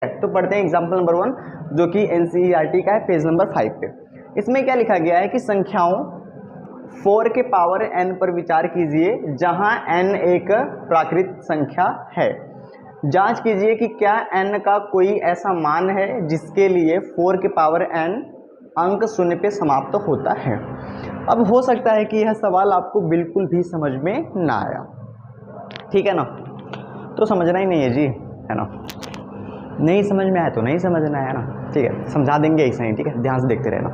तो पढ़ते हैं एग्जाम्पल नंबर 1 जो कि एनसीईआरटी का है, पेज नंबर 5 पे। इसमें क्या लिखा गया है कि संख्याओं 4 के पावर n पर विचार कीजिए जहां n एक प्राकृत संख्या है। जांच कीजिए कि क्या n का कोई ऐसा मान है जिसके लिए 4 के पावर n अंक शून्य पे समाप्त होता है। अब हो सकता है कि यह सवाल आपको बिल्कुल भी समझ में ना आया, ठीक है ना, तो समझना ही नहीं है जी, है ना, नहीं समझ में आया तो नहीं समझना है ना, ठीक है, समझा देंगे ऐसा ही, ठीक है, ध्यान से देखते रहना,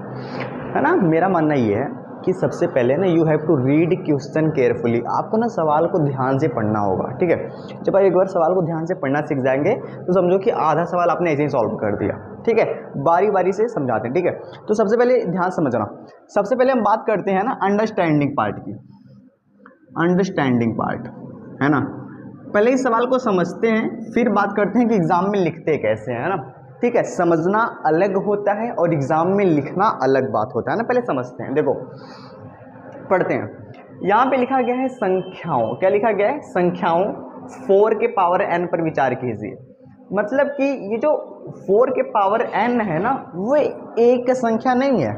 है ना। मेरा मानना ये है कि सबसे पहले ना you have to read question carefully, आपको ना सवाल को ध्यान से पढ़ना होगा, ठीक है। जब आप एक बार सवाल को ध्यान से पढ़ना सीख जाएंगे तो समझो कि आधा सवाल आपने ऐसे ही सॉल्व कर दिया, ठीक है। बारी बारी से समझाते हैं, ठीक है। तो सबसे पहले ध्यान समझना, सबसे पहले हम बात करते हैं ना अंडरस्टैंडिंग पार्ट की, अंडरस्टैंडिंग पार्ट, है ना। पहले इस सवाल को समझते हैं, फिर बात करते हैं कि एग्जाम में लिखते कैसे हैं, है ना, ठीक है। समझना अलग होता है और एग्जाम में लिखना अलग बात होता है ना। पहले समझते हैं, देखो पढ़ते हैं। यहाँ पे लिखा गया है संख्याओं, क्या लिखा गया है, संख्याओं 4 के पावर n पर विचार कीजिए। मतलब कि ये जो 4 के पावर n है ना, वो एक संख्या नहीं है,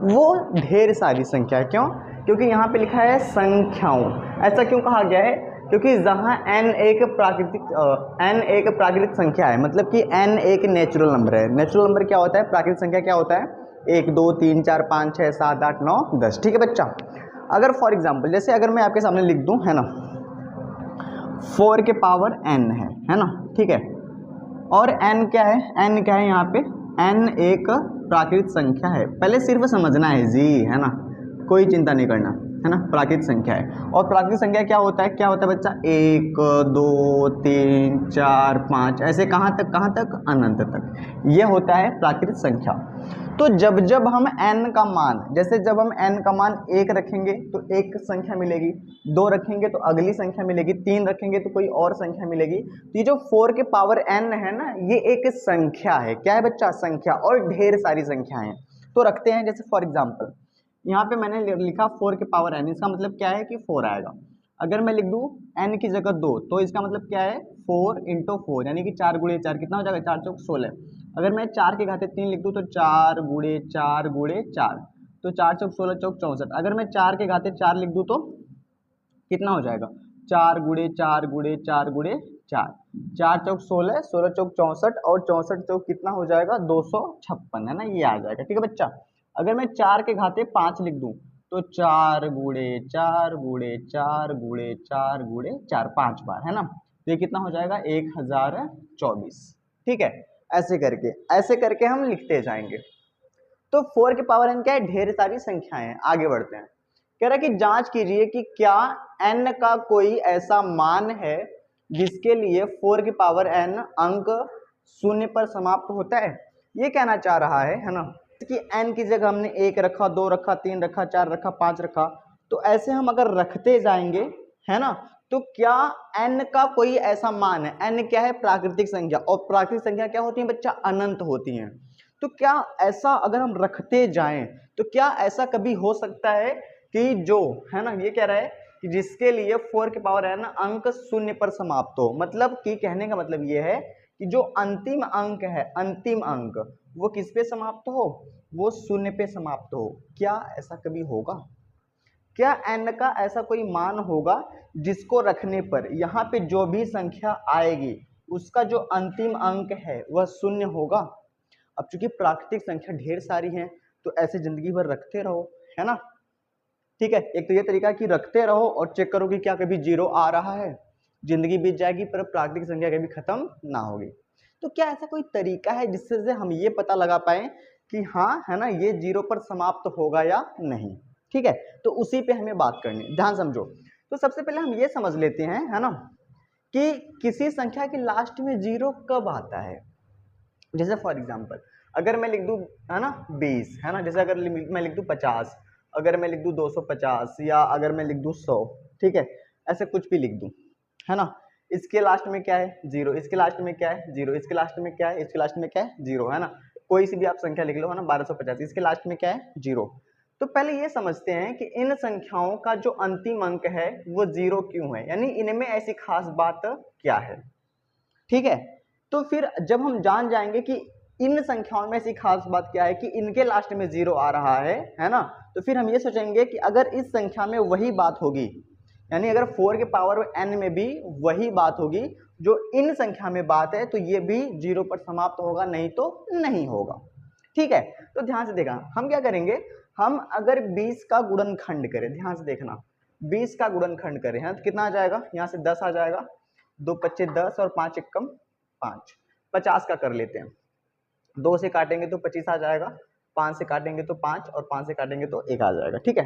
वो ढेर सारी संख्या है। क्यों? क्योंकि यहाँ पे लिखा है संख्याओं। ऐसा क्यों कहा गया है? क्योंकि जहाँ n एक प्राकृतिक संख्या है, मतलब कि n एक नेचुरल नंबर है। नेचुरल नंबर क्या होता है, प्राकृतिक संख्या क्या होता है, 1 2 3 4 5 6 7 8 9 10, ठीक है बच्चा। अगर फॉर एग्जाम्पल जैसे अगर मैं आपके सामने लिख दूं, है ना, 4 के पावर n है ना, ठीक है। और n क्या है, n क्या है यहाँ पे, n एक प्राकृतिक संख्या है। पहले सिर्फ समझना है जी, है ना, कोई चिंता नहीं करना, है ना, प्राकृतिक संख्या है। और प्राकृतिक संख्या क्या होता है, क्या होता है बच्चा, 1 2 3 4 5, ऐसे कहाँ तक, अनंत तक, ये होता है प्राकृतिक संख्या। तो जब जब हम n का मान, जैसे जब हम n का मान 1 रखेंगे तो एक संख्या मिलेगी, 2 रखेंगे तो अगली संख्या मिलेगी, 3 रखेंगे तो कोई और संख्या मिलेगी। तो ये जो 4 के पावर n है ना, ये एक संख्या है। क्या है बच्चा, संख्या, और ढेर सारी संख्याएं तो रखते हैं। जैसे फॉर एग्जाम्पल यहाँ पे मैंने लिखा 4 के पावर n, इसका मतलब क्या है कि 4 आएगा। अगर मैं लिख दूं n की जगह 2, तो इसका मतलब क्या है, 4 × 4, यानी कि 4 × 4 कितना हो जाएगा, 4 चौक 16। अगर मैं 4 के घाते 3 लिख दूं तो 4 × 4 × 4, तो 4 चौक 16 चौक 64। अगर मैं 4 के घाते 4 लिख दूं तो कितना हो जाएगा, 4 × 4 × 4 × 4, 4 चौक 16, 16 चौक 64, और 64 चौक कितना हो जाएगा, 256, है ना, ये आ जाएगा, ठीक है बच्चा। अगर मैं 4 के घाते 5 लिख दूं तो 4 × 4 × 4 × 4 × 4, 5 बार, है ना, तो ये कितना हो जाएगा, 1024, ठीक है। ऐसे करके हम लिखते जाएंगे। तो 4 के पावर n क्या है, ढेर सारी संख्याएं हैं। आगे बढ़ते हैं, कह रहा है कि जांच कीजिए कि क्या n का कोई ऐसा मान है जिसके लिए 4 के पावर n अंक शून्य पर समाप्त होता है। ये कहना चाह रहा है ना, कि n की जगह हमने 1 रखा, 2 रखा, 3 रखा, 4 रखा, 5 रखा, तो ऐसे हम अगर रखते जाएंगे, है ना, तो क्या n का कोई ऐसा मान है, n क्या है, प्राकृतिक संख्या, और प्राकृतिक संख्या क्या होती है बच्चा, अनंत होती है। तो क्या ऐसा अगर हम रखते जाएं तो क्या ऐसा कभी हो सकता है कि जो, है ना, ये कह रहा है कि जिसके लिए 4 के पावर n अंक शून्य पर समाप्त हो, मतलब कि कहने का मतलब ये है कि जो अंतिम अंक है, अंतिम अंक वो किस पे समाप्त हो, वो शून्य पे समाप्त हो। क्या ऐसा कभी होगा, क्या n का ऐसा कोई मान होगा जिसको रखने पर यहाँ पे जो भी संख्या आएगी उसका जो अंतिम अंक है वह शून्य होगा। अब चूंकि प्राकृतिक संख्या ढेर सारी है तो ऐसे जिंदगी भर रखते रहो, है ना, ठीक है। एक तो ये तरीका कि रखते रहो और चेक करो कि क्या कभी जीरो आ रहा है, जिंदगी बीत जाएगी पर प्राकृतिक संख्या कभी खत्म ना होगी। तो क्या ऐसा कोई तरीका है जिससे से हम ये पता लगा पाए कि हाँ, है ना, ये जीरो पर समाप्त होगा या नहीं, ठीक है। तो उसी पे हमें बात करनी, ध्यान समझो। तो सबसे पहले हम ये समझ लेते हैं, है ना, कि किसी संख्या के लास्ट में जीरो कब आता है। जैसे फॉर एग्जाम्पल अगर मैं लिख दूं, है ना, 20, है ना, जैसे अगर मैं लिख दूं 50, अगर मैं लिख दूं 250, या अगर मैं लिख दूं 100, ठीक है, ऐसे कुछ भी लिख दूं, है ना, इसके लास्ट में क्या है, जीरो, इसके लास्ट में क्या है, जीरो, इसके लास्ट में क्या है, इसके लास्ट में क्या है, जीरो, है ना, कोई सी भी आप संख्या लिख लो, है ना, 1250, इसके लास्ट में क्या है, जीरो। तो पहले ये समझते हैं कि इन संख्याओं का जो अंतिम अंक है वो जीरो क्यों है, यानी इनमें ऐसी खास बात क्या है, ठीक है। तो फिर जब हम जान जाएंगे कि इन संख्याओं में ऐसी खास बात क्या है कि इनके लास्ट में 0 आ रहा है ना, तो फिर हम ये सोचेंगे कि अगर इस संख्या में वही बात होगी, यानी अगर 4 के पावर n में भी वही बात होगी जो इन संख्या में बात है, तो ये भी 0 पर समाप्त होगा, नहीं तो नहीं होगा। ठीक है, तो ध्यान से देखना, हम क्या करेंगे, हम अगर 20 का गुणनखंड करें, ध्यान से देखना, 20 का गुणनखंड करें है तो कितना आ जाएगा, यहाँ से 10 आ जाएगा, 2 पच्चे 10 और 5 एकम 5, 50 का कर लेते हैं, 2 से काटेंगे तो 25 आ जाएगा, 5 से काटेंगे तो 5 और 5 से काटेंगे तो 1 आ जाएगा। ठीक है,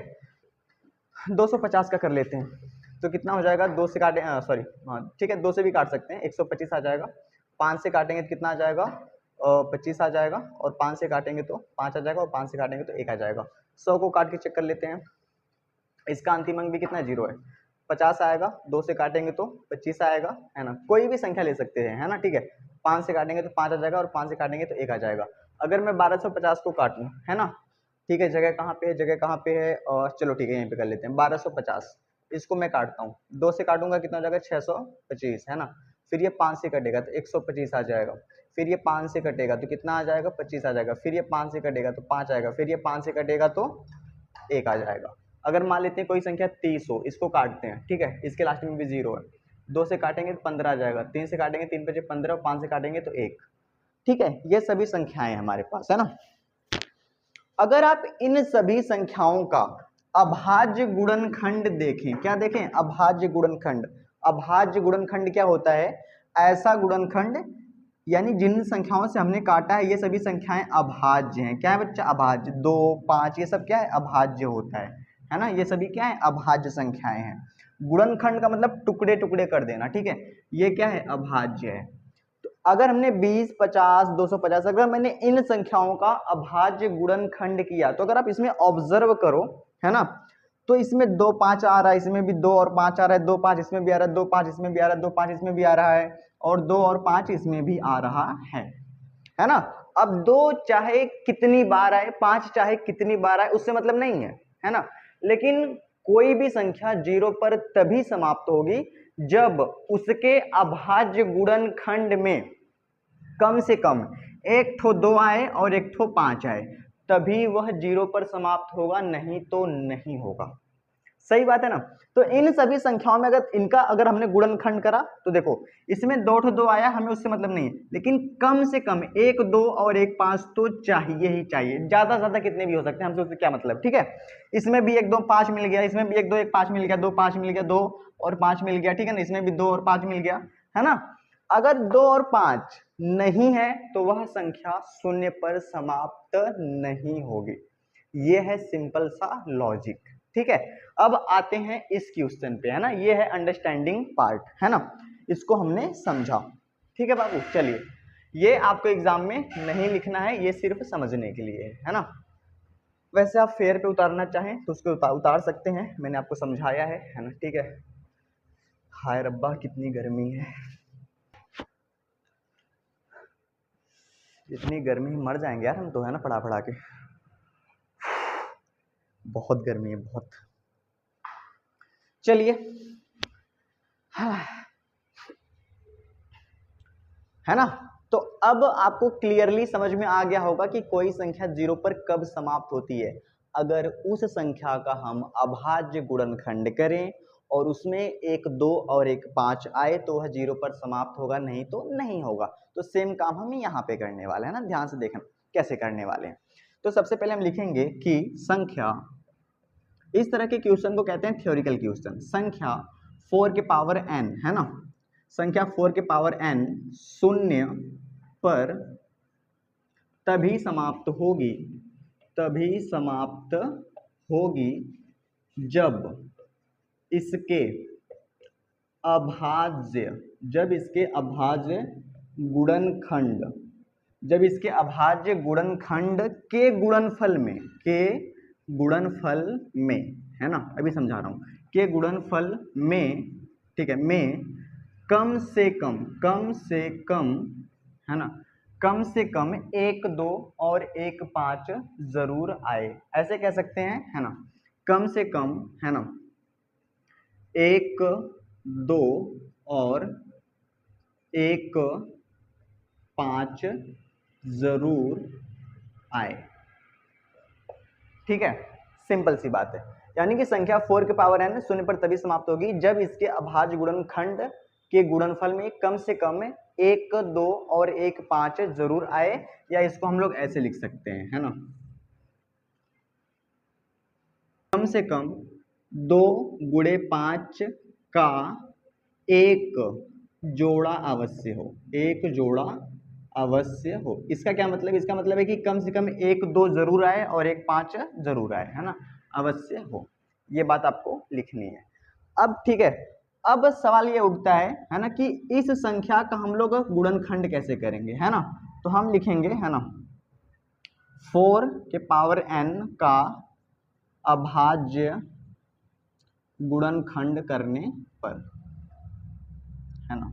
250 का कर लेते हैं तो कितना हो जाएगा, 2 से काटे सॉरी हाँ ठीक है, 2 से भी काट सकते हैं, 125 आ जाएगा, 5 से काटेंगे तो कितना आ जाएगा, 25 आ जाएगा, और 5 से काटेंगे तो 5 आ जाएगा, और 5 से काटेंगे तो 1 आ जाएगा। 100 को काट के चेक कर लेते हैं, इसका अंतिम अंक भी कितना 0 है, 50 आएगा, 2 से काटेंगे तो 25 आएगा, है ना, कोई भी संख्या ले सकते हैं, है ना। ठीक है, 5 से काटेंगे तो 5 आ जाएगा, और 5 से काटेंगे तो 1 आ जाएगा। अगर मैं 1250 को काटूं, है ना, ठीक है, जगह कहाँ पे है, जगह कहाँ पे है, और चलो ठीक है यहीं पे कर लेते हैं, 1250 इसको मैं काटता हूँ, 2 से काटूंगा कितना हो जाएगा, 625, है ना, फिर ये 5 से कटेगा तो 125 आ जाएगा, फिर ये 5 से कटेगा तो कितना आ जाएगा, 25 आ जाएगा, फिर ये 5 से कटेगा तो 5 आएगा, फिर ये 5 से कटेगा तो 1 आ जाएगा। अगर मान लेते हैं कोई संख्या 30 हो, इसको काटते हैं, ठीक है, इसके लास्ट में भी 0 है, 2 से काटेंगे तो 15 आ जाएगा, 3 से काटेंगे 3 पचे 15, और 5 से काटेंगे तो 1। ठीक है, ये सभी संख्याएं हमारे पास, है ना। अगर आप इन सभी संख्याओं का अभाज्य गुणनखंड देखें, क्या देखें, अभाज्य गुणनखंड। अभाज्य गुणनखंड क्या होता है, ऐसा गुणनखंड यानी जिन संख्याओं से हमने काटा है ये सभी संख्याएं अभाज्य हैं। क्या है बच्चा, अभाज्य, 2 5 ये सब क्या है, अभाज्य होता है ना, ये सभी क्या है, अभाज्य संख्याएं हैं। गुणनखंड का मतलब टुकड़े टुकड़े कर देना, ठीक है, ये क्या है, अभाज्य है। अगर हमने 20 50 250 अगर मैंने इन संख्याओं का अभाज्य गुणनखंड किया, तो अगर आप इसमें ऑब्जर्व करो, है ना, तो इसमें 2 5 आ रहा है, इसमें भी 2 और 5 आ रहा है, 2 5 इसमें भी आ रहा है, 2 5 इसमें भी आ रहा है, 2 5 इसमें भी आ रहा है, और 2 और 5 इसमें भी आ रहा है ना। अब 2 चाहे कितनी बार आए, 5 चाहे कितनी बार आए, उससे मतलब नहीं है ना, लेकिन कोई भी संख्या 0 पर तभी समाप्त होगी जब उसके अभाज्य गुणनखंड में कम से कम एक ठो 2 आए और एक ठो 5 आए, तभी वह 0 पर समाप्त होगा, नहीं तो नहीं होगा। सही बात है ना। तो इन सभी संख्याओं में अगर हमने गुणनखंड करा, तो देखो इसमें 2 ठो 2 आया, हमें उससे मतलब नहीं है, लेकिन कम से कम 1 2 और 1 5 तो चाहिए ही चाहिए, ज्यादा ज्यादा कितने भी हो सकते हैं, हमसे उससे क्या मतलब। ठीक है, इसमें भी 1 2 5 मिल गया, इसमें भी 1 2 1 5 मिल गया, 2 5 मिल गया, 2 और 5 मिल गया, ठीक है ना, इसमें भी 2 और 5 मिल गया, है ना। अगर 2 और 5 नहीं है तो वह संख्या 0 पर समाप्त नहीं होगी। यह है सिंपल सा लॉजिक। ठीक है, अब आते हैं इस क्वेश्चन पे, है ना, ये है अंडरस्टैंडिंग पार्ट, है ना, इसको हमने समझा। ठीक है बाबू, चलिए, ये आपको एग्जाम में नहीं लिखना है, ये सिर्फ समझने के लिए है ना। वैसे आप फेयर पे उतारना चाहें तो उसको उतार सकते हैं, मैंने आपको समझाया है ना। ठीक है, हाय रब्बा कितनी गर्मी है, इतनी गर्मी मर जाएंगे यार हम तो, है ना, पढ़ा पढ़ा के, बहुत गर्मी है बहुत। चलिए, है ना, तो अब आपको क्लियरली समझ में आ गया होगा कि कोई संख्या 0 पर कब समाप्त होती है। अगर उस संख्या का हम अभाज्य गुणनखंड करें और उसमें 1 2 और 1 5 आए तो वह 0 पर समाप्त होगा, नहीं तो नहीं होगा। तो सेम काम हम यहाँ पे करने वाले हैं ना, ध्यान से देखना कैसे करने वाले हैं। तो सबसे पहले हम लिखेंगे कि संख्या, इस तरह के क्वेश्चन को कहते हैं थ्योरिकल क्वेश्चन। संख्या 4 के पावर n, है ना, संख्या 4 के पावर n 0 पर तभी समाप्त होगी, तभी समाप्त होगी जब इसके अभाज्य, जब इसके अभाज्य गुणनखंड, जब इसके अभाज्य गुणनखंड के गुणनफल में, के गुणनफल में, है ना, अभी समझा रहा हूं, के गुणनफल में, ठीक है, में कम से कम, है ना, कम से कम 1 2 और 1 5 जरूर आए, ऐसे कह सकते हैं, है ना, कम से कम, है ना, 1 2 और 1 5 जरूर आए। ठीक है, सिंपल सी बात है। यानी कि संख्या 4 के पावर n शून्य पर तभी समाप्त होगी जब इसके अभाज्य गुणनखंड के गुणनफल में कम से कम 1, 2 और 1, 5 जरूर आए, या इसको हम लोग ऐसे लिख सकते हैं, है ना, कम से कम 2 गुणे 5 का एक जोड़ा अवश्य हो, एक जोड़ा अवश्य हो। इसका क्या मतलब, इसका मतलब है कि कम से कम 1, 2 जरूर आए और 1, 5 जरूर आए, है ना, अवश्य हो। ये बात आपको लिखनी है। अब ठीक है, अब सवाल ये उठता है ना, कि इस संख्या का हम लोग गुणनखंड कैसे करेंगे, है ना। तो हम लिखेंगे, है ना, 4 के पावर n का अभाज्य गुणनखंड करने पर, है ना।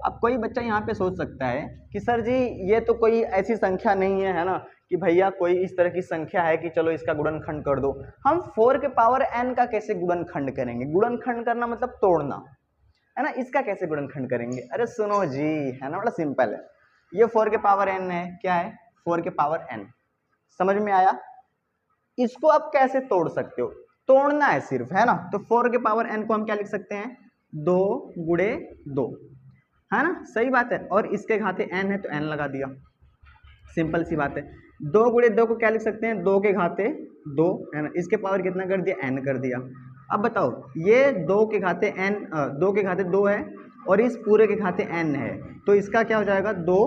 अब कोई बच्चा यहाँ पे सोच सकता है कि सर जी ये तो कोई ऐसी संख्या नहीं है ना, कि भैया कोई इस तरह की संख्या है कि चलो इसका गुणनखंड कर दो। हम 4 के पावर n का कैसे गुणनखंड करेंगे? गुणनखंड करना मतलब तोड़ना, है ना, इसका कैसे गुणनखंड करेंगे? अरे सुनो जी, है ना, बड़ा सिंपल है। ये 4 के पावर n है, क्या है, 4 के पावर n, समझ में आया? इसको आप कैसे तोड़ सकते हो? तोड़ना है सिर्फ, है ना। तो 4 के पावर n को हम क्या लिख सकते हैं, 2 गुणे 2, है ना, सही बात है। और इसके घाते n है तो n लगा दिया, सिंपल सी बात है। 2 गुणे 2 को क्या लिख सकते हैं, 2 के घाते 2, है ना, इसके पावर कितना कर दिया, n कर दिया। अब बताओ, ये 2 के घाते n, 2 के घाते 2 है और इस पूरे के घाते n है, तो इसका क्या हो जाएगा, 2,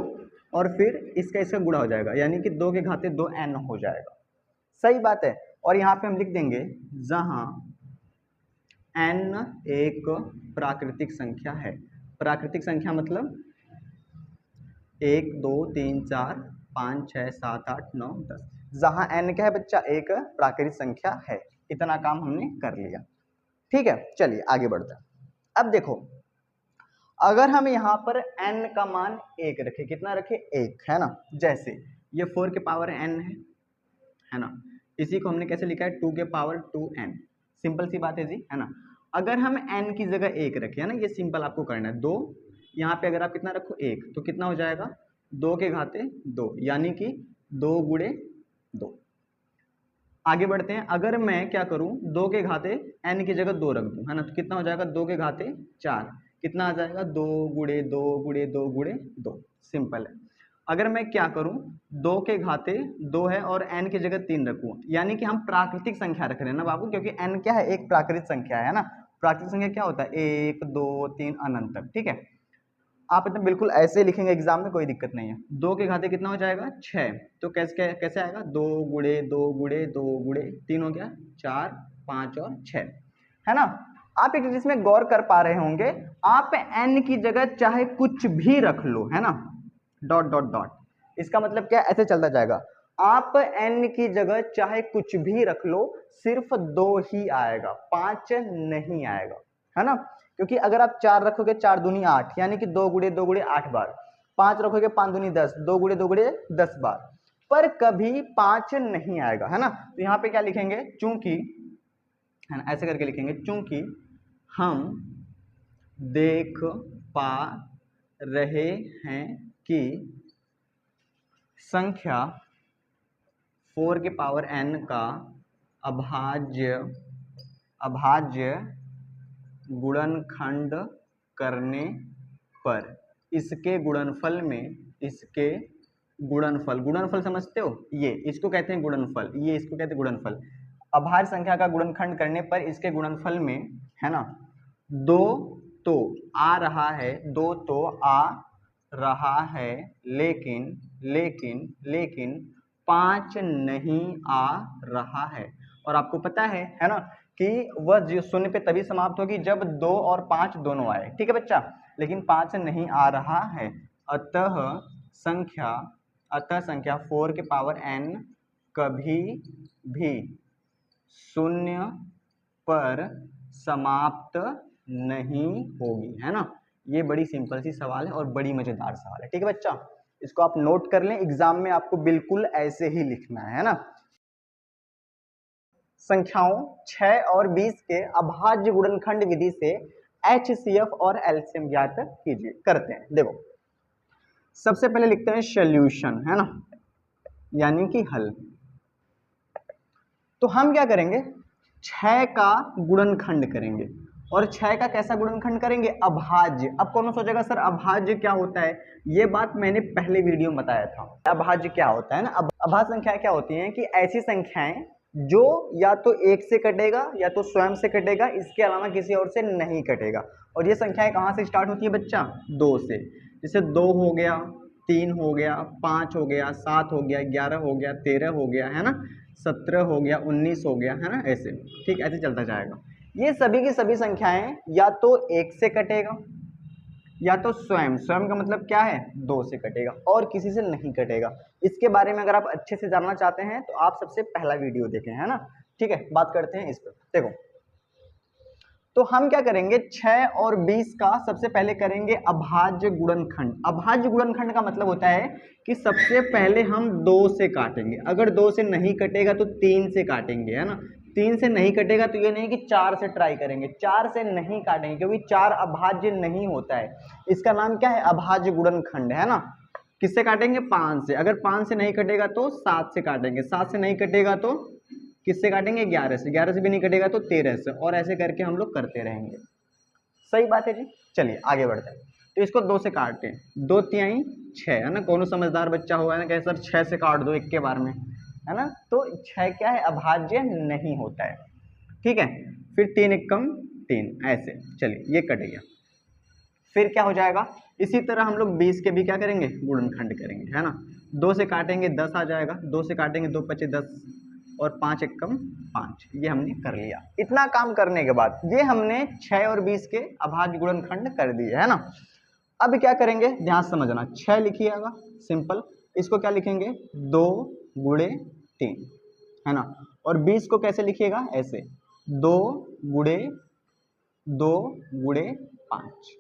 और फिर इसका गुणा हो जाएगा, यानी कि 2 के घाते 2n हो जाएगा, सही बात है। और यहाँ पे हम लिख देंगे जहां n एक प्राकृतिक संख्या है। प्राकृतिक संख्या मतलब 1, 2, 3, 4, 5, 6, 7, 8, 9, 10, जहां n क्या है बच्चा, एक प्राकृतिक संख्या है। इतना काम हमने कर लिया, ठीक है। चलिए आगे बढ़ते हैं। अब देखो, अगर हम यहाँ पर n का मान 1 रखे, कितना रखे, 1, है ना। जैसे ये 4 के पावर n है ना, इसी को हमने कैसे लिखा है, 2 के पावर 2n, सिंपल सी बात है जी, है ना। अगर हम n की जगह 1 रखे, है ना, ये सिंपल आपको करना है। 2 यहाँ पे अगर आप कितना रखो, 1, तो कितना हो जाएगा, 2 के घाते 2, यानी कि 2 गुणे 2। आगे बढ़ते हैं, अगर मैं क्या करूं, 2 के घाते n की जगह 2 रख दूं, है ना, तो कितना हो जाएगा, 2 के घाते 4, कितना आ जाएगा, 2 गुणे 2 गुणे 2 गुणे 2, सिंपल है। अगर मैं क्या करूं, 2 के घाते 2 है और n की जगह 3 रखूं, यानी कि हम प्राकृतिक संख्या रख रहे हैं ना बाबू, क्योंकि n क्या है, एक प्राकृतिक संख्या है ना। प्राकृतिक संख्या क्या होता है, 1, 2, 3 अनंत तक, ठीक है। आप इतना बिल्कुल ऐसे लिखेंगे एग्जाम में, कोई दिक्कत नहीं है। 2 के घाते कितना हो जाएगा, 6, तो कैसे कैसे आएगा, 2 गुणे 2 गुणे 2 गुणे 3 हो गया, 4, 5 और 6, है ना। आप एक चीज में गौर कर पा रहे होंगे, आप n की जगह चाहे कुछ भी रख लो, है ना, डॉट डॉट डॉट, इसका मतलब क्या, ऐसे चलता जाएगा। आप n की जगह चाहे कुछ भी रख लो, सिर्फ 2 ही आएगा, 5 नहीं आएगा, है ना। क्योंकि अगर आप 4 रखोगे, 4 दूनी 8, यानी कि 2 गुणे 2 गुणे 8 बार, 5 रखोगे, 5 दूनी 10, 2 गुणे 2 गुणे 10 बार, पर कभी 5 नहीं आएगा, है ना। तो यहाँ पे क्या लिखेंगे, चूंकि, है ना, ऐसे करके लिखेंगे, चूंकि हम देख पा रहे हैं कि संख्या 4 के पावर n का अभाज्य गुणनखंड करने पर इसके गुणनफल में, इसके गुणनफल, गुणनफल समझते हो, ये इसको कहते हैं गुणनफल, ये इसको कहते हैं गुणनफल। अभाज्य संख्या का गुणनखंड करने पर इसके गुणनफल में, है ना, 2 तो आ रहा है, 2 तो आ रहा है, लेकिन लेकिन लेकिन 5 नहीं आ रहा है। और आपको पता है ना, कि वह शून्य पे तभी समाप्त होगी जब 2 और 5 दोनों आए, ठीक है बच्चा, लेकिन 5 नहीं आ रहा है। अतः संख्या 4 के पावर n कभी भी शून्य पर समाप्त नहीं होगी, है ना। ये बड़ी सिंपल सी सवाल है और बड़ी मजेदार सवाल है, ठीक है बच्चा, इसको आप नोट कर लें, एग्जाम में आपको बिल्कुल ऐसे ही लिखना है ना। संख्याओं 6 और 20 के अभाज्य गुणनखंड विधि से HCF और LCM ज्ञात कीजिए। करते हैं, देखो सबसे पहले लिखते हैं सॉल्यूशन, है ना, यानी कि हल। तो हम क्या करेंगे, 6 का गुणनखंड करेंगे। और 6 का कैसा गुणनखंड करेंगे, अभाज्य। अब कौन सोचेगा सर अभाज्य क्या होता है, ये बात मैंने पहले वीडियो में बताया था। अभाज्य क्या होता है ना, अभाज्य संख्याएं क्या होती हैं कि ऐसी संख्याएं जो या तो 1 से कटेगा या तो स्वयं से कटेगा, इसके अलावा किसी और से नहीं कटेगा। और ये संख्याएं कहाँ से स्टार्ट होती है बच्चा, 2 से। जैसे 2 हो गया, 3 हो गया, 5 हो गया, 7 हो गया, 11 हो गया, 13 हो गया, है ना, 17 हो गया, 19 हो गया, है ना, ऐसे। ठीक, ऐसे चलता जाएगा। ये सभी की सभी संख्याएं या तो 1 से कटेगा या तो स्वयं, स्वयं का मतलब क्या है, 2 से कटेगा, और किसी से नहीं कटेगा। इसके बारे में अगर आप अच्छे से जानना चाहते हैं तो आप सबसे पहला वीडियो देखें, है ना। ठीक है, बात करते हैं इस पर। देखो, तो हम क्या करेंगे, 6 और 20 का सबसे पहले करेंगे अभाज्य गुणनखंड। अभाज्य गुणनखंड का मतलब होता है कि सबसे पहले हम 2 से काटेंगे। अगर 2 से नहीं कटेगा तो 3 से काटेंगे, है ना। 3 से नहीं कटेगा तो ये नहीं कि 4 से ट्राई करेंगे, 4 से नहीं काटेंगे, क्योंकि 4 अभाज्य नहीं होता है। इसका नाम क्या है, अभाज्य गुणनखंड, है ना। किससे काटेंगे, 5 से। अगर 5 से नहीं कटेगा तो 7 से काटेंगे, 7 से नहीं कटेगा तो किससे काटेंगे, 11 से। 11 से भी नहीं कटेगा तो 13 से, और ऐसे करके हम लोग करते रहेंगे। सही बात है जी। चलिए आगे बढ़ते हैं। तो इसको 2 से काटते हैं, 2 तिहाई 6, है ना। कौन समझदार बच्चा होगा ना, कहे सर 6 से काट दो एक के बार में, है ना। तो 6 क्या है, अभाज्य नहीं होता है। ठीक है, फिर 3 एकम 3, ऐसे। चलिए ये कट गया। फिर क्या हो जाएगा, इसी तरह हम लोग 20 के भी क्या करेंगे, गुणनखंड करेंगे, है ना। 2 से काटेंगे 10 आ जाएगा, 2 से काटेंगे 2 पचे 10, और 5 एकम 5, ये हमने कर लिया। इतना काम करने के बाद ये हमने 6 और 20 के अभाज्य गुणनखंड कर दिए, है ना। अब क्या करेंगे, ध्यान से समझना, 6 लिखिएगा सिंपल, इसको क्या लिखेंगे, 2 गुणे 3, है ना। और 20 को कैसे लिखिएगा, ऐसे 2 गुणे 2 गुणे 5।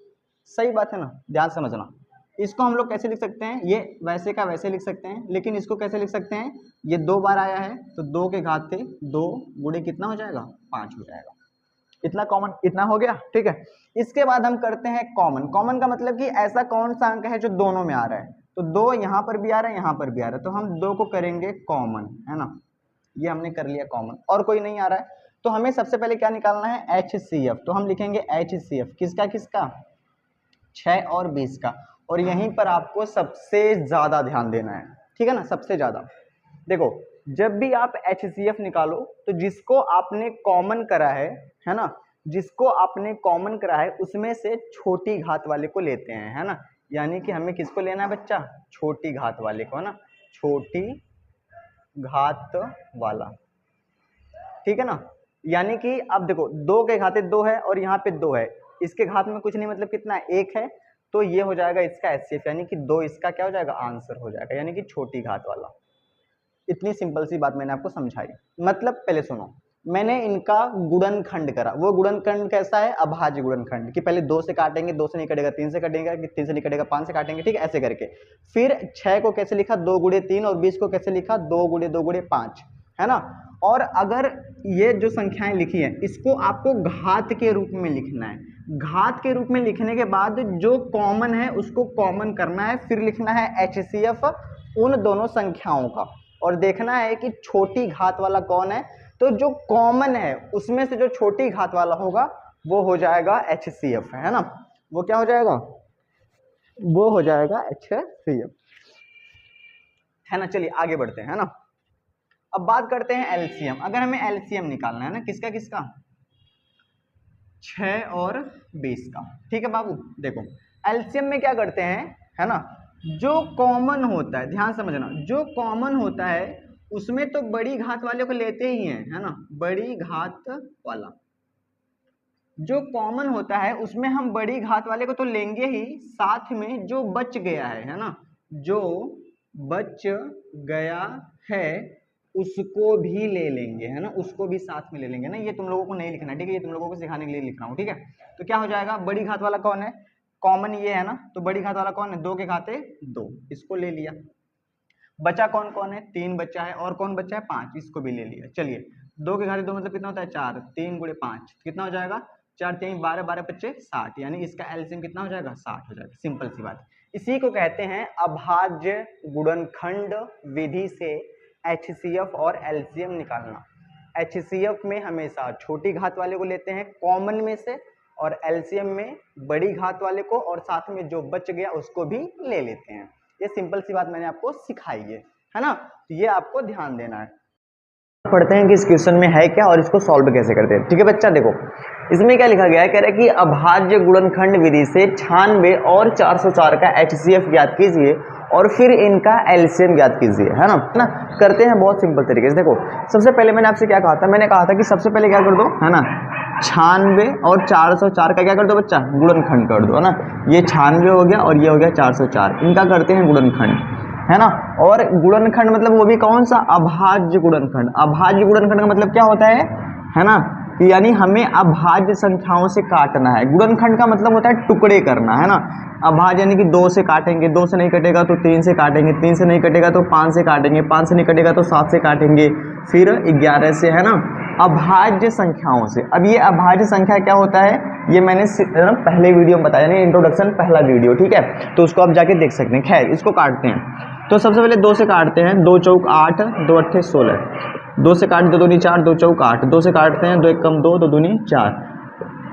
सही बात है ना, ध्यान समझना। इसको हम लोग कैसे लिख सकते हैं, ये वैसे का वैसे लिख सकते हैं, लेकिन इसको कैसे लिख सकते हैं, ये 2 बार आया है तो 2 के घात से 2 गुणे कितना हो जाएगा, 5 हो जाएगा। इतना कॉमन, इतना हो गया। ठीक है, इसके बाद हम करते हैं कॉमन। कॉमन का मतलब कि ऐसा कौन सा अंक है जो दोनों में आ रहा है। तो 2 यहाँ पर भी आ रहा है, यहाँ पर भी आ रहा है, तो हम 2 को करेंगे कॉमन, है ना। ये हमने कर लिया कॉमन, और कोई नहीं आ रहा है तो हमें सबसे पहले क्या निकालना है, HCF। तो हम लिखेंगे HCF किसका किसका, 6 और 20 का। और यहीं पर आपको सबसे ज्यादा ध्यान देना है, ठीक है ना, सबसे ज्यादा। देखो, जब भी आप HCF निकालो तो जिसको आपने कॉमन करा है ना, जिसको आपने कॉमन करा है उसमें से छोटी घात वाले को लेते हैं, है ना। यानी कि हमें किसको लेना है बच्चा, छोटी घात वाले को, है ना, छोटी घात वाला। ठीक है ना। यानी कि अब देखो, 2 के घाते 2 है और यहाँ पे 2 है, इसके घात में कुछ नहीं, मतलब कितना है, 1 है। तो ये हो जाएगा इसका HCF, यानी कि 2 इसका क्या हो जाएगा, आंसर हो जाएगा, यानी कि छोटी घात वाला। इतनी सिंपल सी बात मैंने आपको समझाई। मतलब पहले सुनो, मैंने इनका गुणनखंड करा। वो गुणनखंड कैसा है, अभाज्य गुणनखंड, कि पहले 2 से काटेंगे, 2 से नहीं कटेगा 3 से कटेगा, 3 से नहीं कटेगा 5 से काटेंगे, ठीक है, ऐसे करके। फिर 6 को कैसे लिखा, 2 गुणे 3, और 20 को कैसे लिखा, 2 गुणे 2 गुणे 5, है ना। और अगर ये जो संख्याएं लिखी है इसको आपको घात के रूप में लिखना है। घात के रूप में लिखने के बाद जो कॉमन है उसको कॉमन करना है, फिर लिखना है HCF उन दोनों संख्याओं का, और देखना है कि छोटी घात वाला कौन है। तो जो कॉमन है उसमें से जो छोटी घात वाला होगा वो हो जाएगा HCF, है ना। वो क्या हो जाएगा, वो हो जाएगा HCF, है ना। चलिए आगे बढ़ते हैं, है ना। अब बात करते हैं LCM। अगर हमें LCM निकालना है ना, किसका किसका, 6 और 20 का। ठीक है बाबू, देखो LCM में क्या करते हैं, है ना, जो कॉमन होता है, ध्यान समझना, जो कॉमन होता है उसमें तो बड़ी घात वाले को लेते ही हैं, है ना, बड़ी घात वाला। जो कॉमन होता है उसमें हम बड़ी घात वाले को तो लेंगे ही, साथ में जो बच गया है ना, जो बच गया है उसको भी ले लेंगे, है ना, उसको भी साथ में ले लेंगे ना। ये तुम लोगों को नहीं लिखना, ठीक है, ये तुम लोगों को सिखाने के लिए लिख रहा हूँ, ठीक है। तो क्या हो जाएगा, बड़ी घात वाला कौन है, कॉमन ये है ना, तो बड़ी घात वाला कौन है, 2 के घाते 2, इसको ले लिया। बचा कौन कौन है, 3 बचा है, और कौन बचा है, 5, इसको भी ले लिया। चलिए 2 के घाते 2 मतलब कितना होता है, 4, 3 गुणे 5 कितना हो जाएगा, 4 3 12, 12 25 60, यानी इसका LCM कितना हो जाएगा, 60 हो जाएगा। सिंपल सी बात। इसी को कहते हैं अभाज्य गुणनखंड विधि से HCF और LCM निकालना। HCF में हमेशा छोटी घात वाले को लेते हैं कॉमन में से, और LCM में बड़ी घात वाले को, और साथ में जो बच गया उसको भी ले लेते हैं। ये सिंपल सी बात मैंने आपको सिखाई है ना, तो ये आपको ध्यान देना है। पढ़ते हैं कि इस क्वेश्चन में है क्या और इसको सॉल्व कैसे करते हैं। ठीक है बच्चा, देखो इसमें क्या लिखा गया है, कह रहा है कि अभाज्य गुणनखंड विधि से 96 और 404 का HCF ज्ञात कीजिए और फिर इनका LCM ज्ञात कीजिए, है ना। करते हैं बहुत सिंपल तरीके से। देखो सबसे पहले मैंने आपसे क्या कहा था, मैंने कहा था कि सबसे पहले क्या कर दो, है ना, 96 और 404 का क्या कर दो बच्चा, गुणनखंड कर दो, है ना। ये 96 हो गया और ये हो गया 404, इनका करते हैं गुणनखंड, है ना। और गुणनखंड मतलब वो भी कौन सा, अभाज्य गुणनखंड। अभाज्य गुणनखंड का मतलब क्या होता है ना, यानी हमें अभाज्य संख्याओं से काटना है। गुणनखंड का मतलब होता है टुकड़े करना, है ना। अभाज्य यानी कि 2 से काटेंगे, 2 से नहीं कटेगा तो 3 से काटेंगे, 3 से नहीं कटेगा तो 5 से काटेंगे, 5 से नहीं कटेगा तो 7 से काटेंगे, फिर 11 से, है ना, अभाज्य संख्याओं से। अब ये अभाज्य संख्या क्या होता है, ये मैंने पहले वीडियो में बताया, नहीं इंट्रोडक्शन पहला वीडियो, ठीक है, तो उसको आप जाके देख सकते हैं। खैर इसको काटते हैं, तो सबसे पहले 2 से काटते हैं, 2 चौक 8, 2 अट्ठे 16, 2 से काट 2 दूनी 4, 2 चौक 8, 2 से काटते हैं 2 एक कम 2, 2 दूनी 4,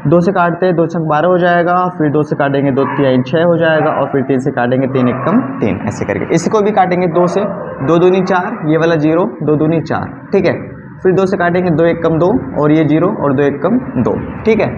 2 से काटते हैं 2 छक 12 हो जाएगा, फिर 2 से काटेंगे 2 तिहाई 6 हो जाएगा, और फिर 3 से काटेंगे 3 एक कम 3, ऐसे करके। इसको भी काटेंगे 2 से, 2 दूनी 4, ये वाला 0, 2 दूनी 4, ठीक है। फिर 2 से काटेंगे 2 एक कम 2, और ये 0 और 2 एक कम 2, ठीक है।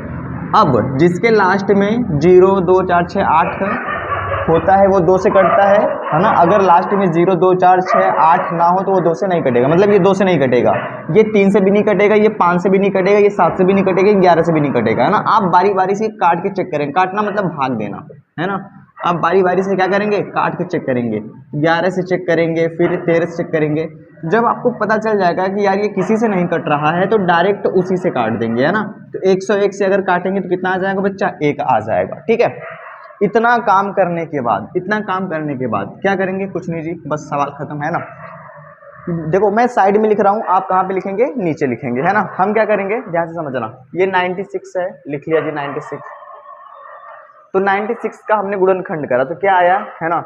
अब जिसके लास्ट में 0 2 4 6 8 होता है वो 2 से कटता है ना। अगर लास्ट में 0 2 4 6 8 ना हो तो वो 2 से नहीं कटेगा, मतलब ये 2 से नहीं कटेगा, ये 3 से भी नहीं कटेगा, ये 5 से भी नहीं कटेगा, ये 7 से भी नहीं कटेगा, 11 से भी नहीं कटेगा, है ना। आप बारी बारी से काट के चेक करेंगे, काटना मतलब भाग देना, है ना। आप बारी बारी से क्या करेंगे, काट के चेक करेंगे, 11 से चेक करेंगे, फिर 13 से चेक करेंगे। जब आपको पता चल जाएगा कि यार ये किसी से नहीं कट रहा है तो डायरेक्ट उसी से काट देंगे, है ना। तो 101 से अगर काटेंगे तो कितना आ जाएगा बच्चा, 1 आ जाएगा, ठीक है। इतना काम करने के बाद क्या करेंगे, कुछ नहीं जी, बस सवाल खत्म, है ना। देखो मैं साइड में लिख रहा हूं, आप कहां पे लिखेंगे, नीचे लिखेंगे, है ना। हम क्या करेंगे, ध्यान से समझना, ये 96 है, लिख लिया जी 96। तो 96 का हमने गुणनखंड करा तो क्या आया, है ना,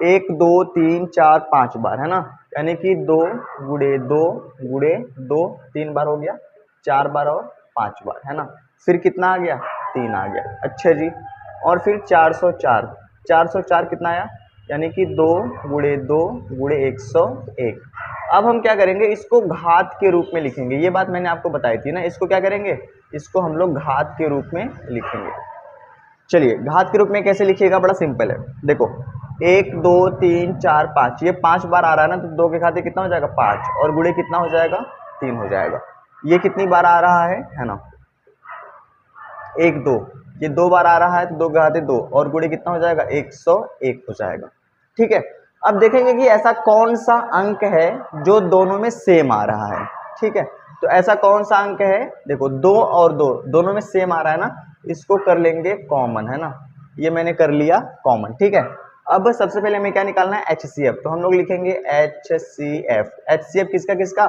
1 2 3 4 5 बार, है ना, यानी कि 2 गुणे 2 गुणे 2 3 बार हो गया, 4 बार और 5 बार, है ना। फिर कितना आ गया, 3 आ गया, अच्छा जी। और फिर 404, 404 कितना आया, यानी कि 2 गुणे 2 गुणे 101। अब हम क्या करेंगे, इसको घात के रूप में लिखेंगे, ये बात मैंने आपको बताई थी ना। इसको क्या करेंगे, इसको हम लोग घात के रूप में लिखेंगे। चलिए घात के रूप में कैसे लिखिएगा, बड़ा सिंपल है। देखो 1 2 3 4 5, ये 5 बार आ रहा है ना, तो 2 के खाते कितना हो जाएगा 5, और गुणे कितना हो जाएगा 3 हो जाएगा। ये कितनी बार आ रहा है ना, 1 2, ये 2 बार आ रहा है तो 2 के खाते 2, और गुणे कितना हो जाएगा 101 हो जाएगा, ठीक है। अब देखेंगे कि ऐसा कौन सा अंक है जो दोनों में सेम आ रहा है, ठीक है। तो ऐसा कौन सा अंक है, देखो 2 और 2 दोनों में सेम आ रहा है ना, इसको कर लेंगे कॉमन, है ना। ये मैंने कर लिया कॉमन, ठीक है। अब सबसे पहले हमें क्या निकालना है, HCF, तो हम लोग लिखेंगे HCF। HCF किसका किसका,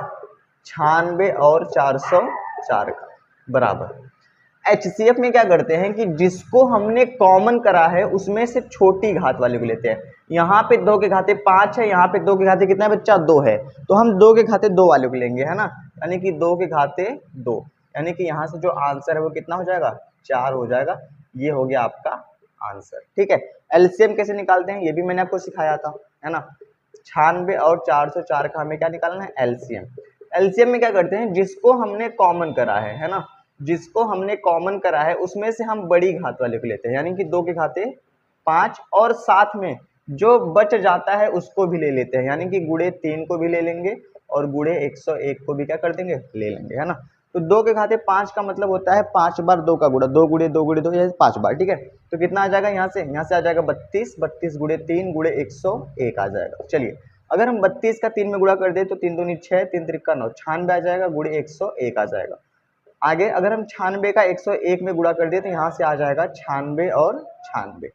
96 और 404 का बराबर। HCF में क्या करते हैं कि जिसको हमने कॉमन करा है उसमें से छोटी घात वाले को लेते हैं। यहाँ पे 2 के घाते 5 है, यहाँ पे 2 के घाते कितना है बच्चा, 2 है, तो हम 2 के घाते 2 वाले को लेंगे, है ना, यानी कि 2 के घाते 2, यानी कि यहाँ से जो आंसर है वो कितना हो जाएगा, 4 हो जाएगा। ये हो गया आपका आंसर, ठीक है। LCM कैसे निकालते हैं ये भी मैंने आपको सिखाया था, है ना। 96 और 404 का हमें क्या निकालना है, LCM। LCM में क्या करते हैं, जिसको हमने कॉमन करा है ना, जिसको हमने कॉमन करा है उसमें से हम बड़ी घात वाले को लेते हैं, यानी कि 2 के घाते 5, और साथ में जो बच जाता है उसको भी ले लेते हैं, यानी कि गुणे 3 को भी ले लेंगे और गुणे 101 को भी क्या कर देंगे, ले लेंगे, है ना। तो 2 के घाते 5 का मतलब होता है 5 बार 2 का गुणा, 2 गुणे 2 गुणे 2, ये 5 बार, ठीक है। तो कितना आ जाएगा, यहाँ से आ जाएगा 32, 32 गुणे 3 गुणे 101 आ जाएगा। चलिए अगर हम 32 का 3 में गुणा कर दे तो 3 दूनी 6, 3 त्रिका 9, 96 आ जाएगा, गुणे 101 आ जाएगा। आगे अगर हम 96 का 101 में गुणा कर दिए तो यहाँ से आ जाएगा 96 और 96,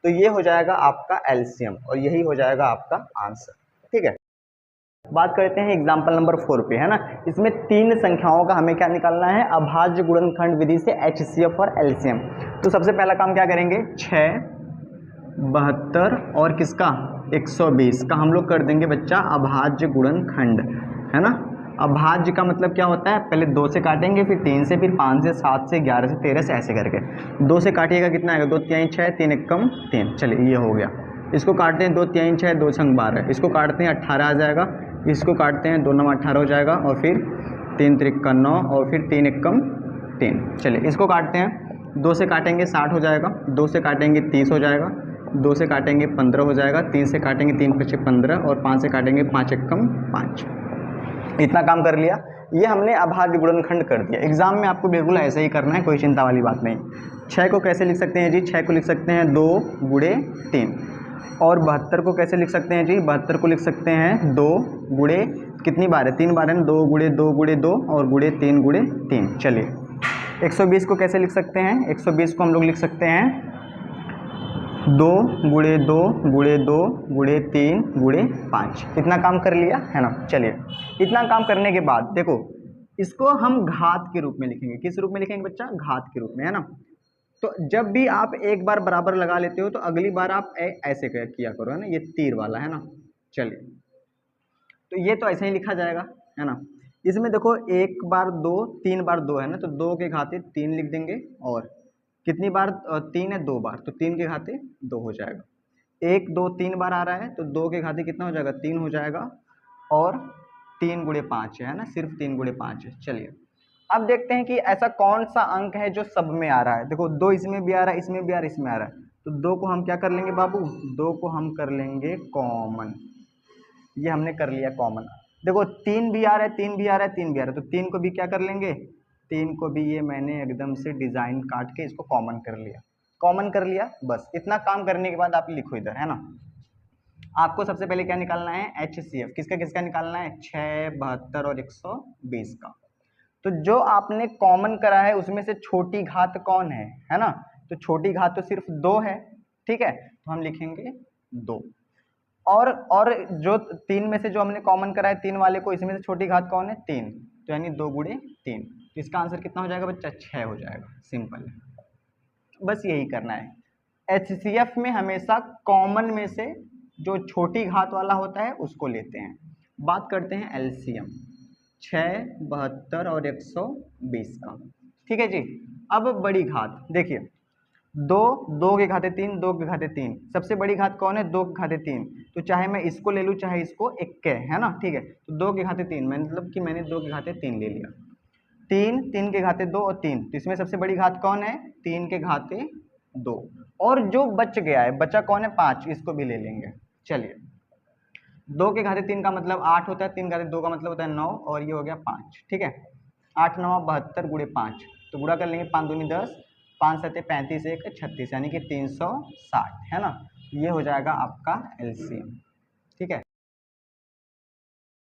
तो ये हो जाएगा आपका LCM और यही हो जाएगा आपका आंसर, ठीक है। बात करते हैं एग्जाम्पल नंबर 4 पे, है ना। इसमें 3 संख्याओं का हमें क्या निकालना है, अभाज्य गुणनखंड विधि से HCF और LCM। तो सबसे पहला काम क्या करेंगे, 6 72 और किसका 120 का हम लोग कर देंगे बच्चा अभाज्य गुणनखंड, है ना। अभाज्य का मतलब क्या होता है, पहले 2 से काटेंगे, फिर 3 से, फिर 5 से, 7 से, 11 से, 13 से, ऐसे करके 2 से काटिएगा कितना आएगा, 2 तिहाई 6, 3 एकम 3। चलिए ये हो गया। इसको काटते हैं 2 तिहाई 6, 2 छंग 12, इसको काटते हैं 18 आ जाएगा, इसको काटते हैं 2 9 18 हो जाएगा, और फिर 3 त्रिक 9 और फिर 3 एकम 3। चलिए इसको काटते हैं, 2 से काटेंगे 60 हो जाएगा, 2 से काटेंगे 30 हो जाएगा, 2 से काटेंगे 15 हो जाएगा, 3 से काटेंगे 3 पीछे 15 और 5 से काटेंगे 5 एकम 5। इतना काम कर लिया। ये हमने अभाज्य गुणनखंड कर दिया। एग्जाम में आपको बिल्कुल ऐसे ही करना है, कोई चिंता वाली बात नहीं। 6 को कैसे लिख सकते हैं जी, 6 को लिख सकते हैं 2 गुणे 3। और 72 को कैसे लिख सकते हैं जी, 72 को लिख सकते हैं 2 गुणे कितनी बार है, 3 बार है ना, 2 गुणे 2 गुणे 2 और गुणे 3 गुणे 3। चलिए 120 को कैसे लिख सकते हैं, 120 को हम लोग लिख सकते हैं 2 गुणे 2 गुणे 2 गुणे 3 गुणे 5। इतना काम कर लिया है ना। चलिए इतना काम करने के बाद देखो इसको हम घात के रूप में लिखेंगे। किस रूप में लिखेंगे बच्चा, घात के रूप में, है ना। तो जब भी आप एक बार बराबर लगा लेते हो तो अगली बार आप ऐसे किया करो, है ना, ये तीर वाला, है ना। चलिए तो ये तो ऐसे ही लिखा जाएगा, है ना। इसमें देखो 1 बार 2 3 बार 2 है ना, तो 2 के घाते 3 लिख देंगे, और कितनी बार 3 है 2 बार, तो 3 के घाते 2 हो जाएगा। 1 2 3 बार आ रहा है तो 2 के घाते कितना हो जाएगा, 3 हो जाएगा, और 3 गुणे 5 है ना, सिर्फ 3 गुणे 5 है। चलिए अब देखते हैं कि ऐसा कौन सा अंक है जो सब में आ रहा है। देखो 2 इसमें भी आ रहा है, इसमें भी आ रहा है, इसमें आ रहा है, तो 2 को हम क्या कर लेंगे बाबू, 2 को हम कर लेंगे कॉमन। ये हमने कर लिया कॉमन। देखो 3 भी आ रहा है, 3 भी आ रहा है, 3 भी आ रहा है, तो 3 को भी क्या कर लेंगे, 3 को भी ये मैंने एकदम से डिजाइन काट के इसको कॉमन कर लिया, कॉमन कर लिया। बस इतना काम करने के बाद आप लिखो इधर, है ना। आपको सबसे पहले क्या निकालना है, HCF किसका किसका निकालना है, 6 72 और 120 का। तो जो आपने कॉमन करा है उसमें से छोटी घात कौन है ना, तो छोटी घात तो सिर्फ 2 है, ठीक है, तो हम लिखेंगे 2। और जो 3 में से जो हमने कॉमन करा है 3 वाले को, इसमें से छोटी घात कौन है, 3, तो यानी 2 गुणे 3। तो इसका आंसर कितना हो जाएगा बच्चा, 6 हो जाएगा। सिंपल है, बस यही करना है। HCF में हमेशा कॉमन में से जो छोटी घात वाला होता है उसको लेते हैं। बात करते हैं LCM, 6 72 और 120 का, ठीक है जी। अब बड़ी घात देखिए, 2 2 के घाते 3, 2 के घाते 3, सबसे बड़ी घात कौन है, 2 के घाते 3, तो चाहे मैं इसको ले लूँ चाहे इसको, एक के, है ना, ठीक है। तो 2 के घाते 3 मतलब कि मैंने 2 के घाते 3 ले लिया, 3 3 के घाते 2 और 3, तो इसमें सबसे बड़ी घात कौन है, 3 के घाते 2, और जो बच गया है, बचा कौन है, 5, इसको भी ले लेंगे। चलिए 2 के घाते 3 का मतलब 8 होता है, 3 घाते 2 का मतलब होता है 9, और ये हो गया 5, ठीक है। 8 9 72 गुणे 5, तो गुणा कर लेंगे, 5 दूनी 10, 5 7 35 1 36, यानी कि 360, है ना। ये हो जाएगा आपका LCM, ठीक है।